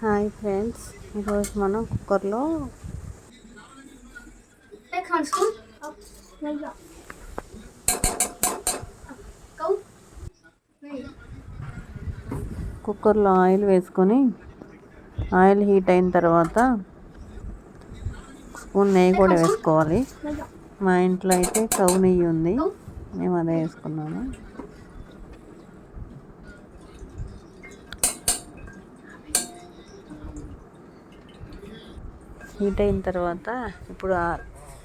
Hi friends, ఈరోజు మనం కుక్కర్లో ఆయిల్ వేసుకొని ఆయిల్ హీట్ అయిన తర్వాత స్పూన్ నెయ్యి కూడా వేసుకోవాలి. మా ఇంట్లో అయితే కౌ నెయ్యి ఉంది, మేము అదే వేసుకున్నాము. హీట్ అయిన తర్వాత ఇప్పుడు ఆ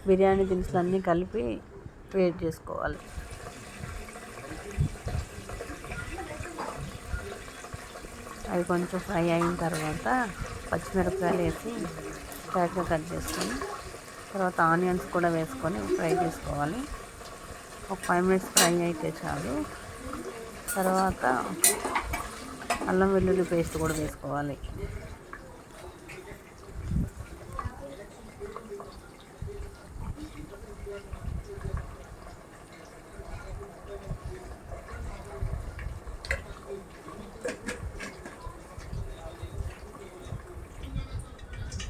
బిర్యానీ దినుసులు అన్నీ కలిపి వేడి చేసుకోవాలి. అవి కొంచెం ఫ్రై అయిన తర్వాత పచ్చిమిరపకాయలు వేసి ఫ్యాట్గా కట్ చేసుకొని తర్వాత ఆనియన్స్ కూడా వేసుకొని ఫ్రై చేసుకోవాలి. ఒక 5 minutes ఫ్రై అయితే చాలు. తర్వాత అల్లం వెల్లుల్లి పేస్ట్ కూడా వేసుకోవాలి.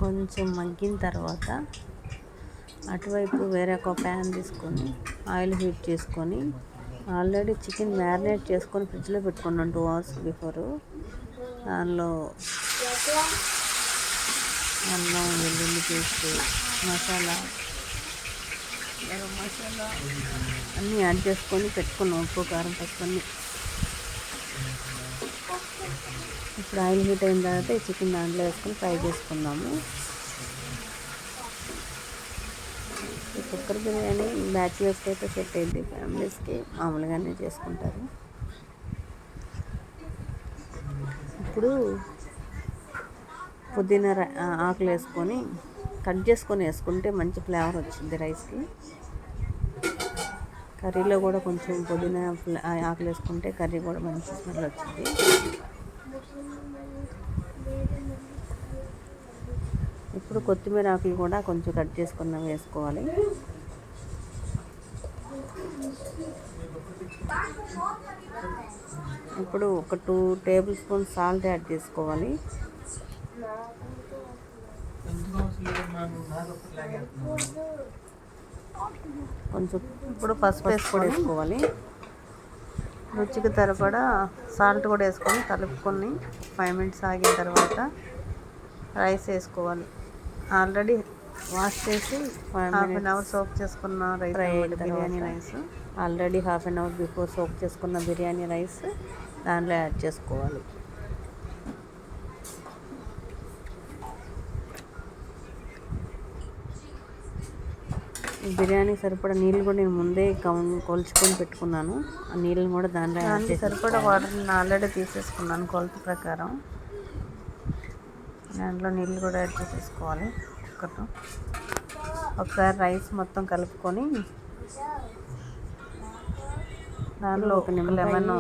కొంచెం మగ్గిన తర్వాత అటువైపు వేరే ఒక ప్యాన్ తీసుకొని ఆయిల్ హీట్ చేసుకొని ఆల్రెడీ చికెన్ మ్యారినేట్ చేసుకొని ఫ్రిడ్జ్లో పెట్టుకున్నాను 2 hours బిఫోరు. దానిలో అల్లం వెల్లుల్లి పేస్ట్, మసాలా, గరం మసాలా అన్నీ యాడ్ చేసుకొని పెట్టుకున్నాం. ఉప్పు, కారం, పసుపు అన్నీ. ఇప్పుడు ఆయిల్ హీట్ అయిన తర్వాత ఈ చికెన్ దాంట్లో వేసుకొని ఫ్రై చేసుకుందాము. ఈ కుక్కర్ బిర్యానీ బ్యాచిలర్స్కి అయితే సెట్ అయింది, ఫ్యామిలీస్కి మామూలుగానే చేసుకుంటారు. ఇప్పుడు పుదీనా ఆకులు వేసుకొని కట్ చేసుకొని వేసుకుంటే మంచి ఫ్లేవర్ వచ్చింది రైస్కి. కర్రీలో కూడా కొంచెం పుదీనా ఆకులు వేసుకుంటే కర్రీ కూడా మంచి స్మెల్ వచ్చింది. ఇప్పుడు కొత్తిమీర ఆకులు కూడా కొంచెం కట్ చేసుకున్న వేసుకోవాలి. ఇప్పుడు ఒక 2 tablespoons సాల్ట్ యాడ్ చేసుకోవాలి. కొంచెం ఇప్పుడు పసుపు వేసుకోవాలి. రుచికి సరిపడా సాల్ట్ కూడా వేసుకొని కలుపుకొని 5 minutes ఆగిన తర్వాత రైస్ వేసుకోవాలి. ఆల్రెడీ వాష్ చేసి హాఫ్ అన్ అవర్ సోక్ చేసుకున్న biryani rice, already half an hour before soak చేసుకున్న బిర్యానీ రైస్ దాంట్లో యాడ్ చేసుకోవాలి. బిర్యానీ సరిపడా నీళ్ళు కూడా నేను ముందే కొలుచుకొని పెట్టుకున్నాను. ఆ నీళ్ళని కూడా దాంట్లో సరిపడా వాటర్ని ఆల్రెడీ తీసేసుకున్నాను కొలత ప్రకారం. దాంట్లో నీళ్ళు కూడా యాడ్ చేసేసుకోవాలి. కుక్కర్లో ఒకసారి రైస్ మొత్తం కలుపుకొని దాంట్లో ఒక లెమన్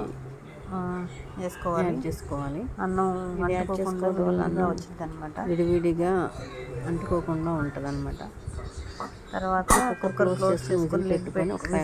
వేసుకోవాలి. అన్నం అంటుకోకుండా అన్నం వచ్చింది అనమాట, విడివిడిగా అంటుకోకుండా ఉంటుంది అనమాట. తర్వాత కుక్కర్ క్లోజ్ చేసుకొని పెట్టుకొని ఒక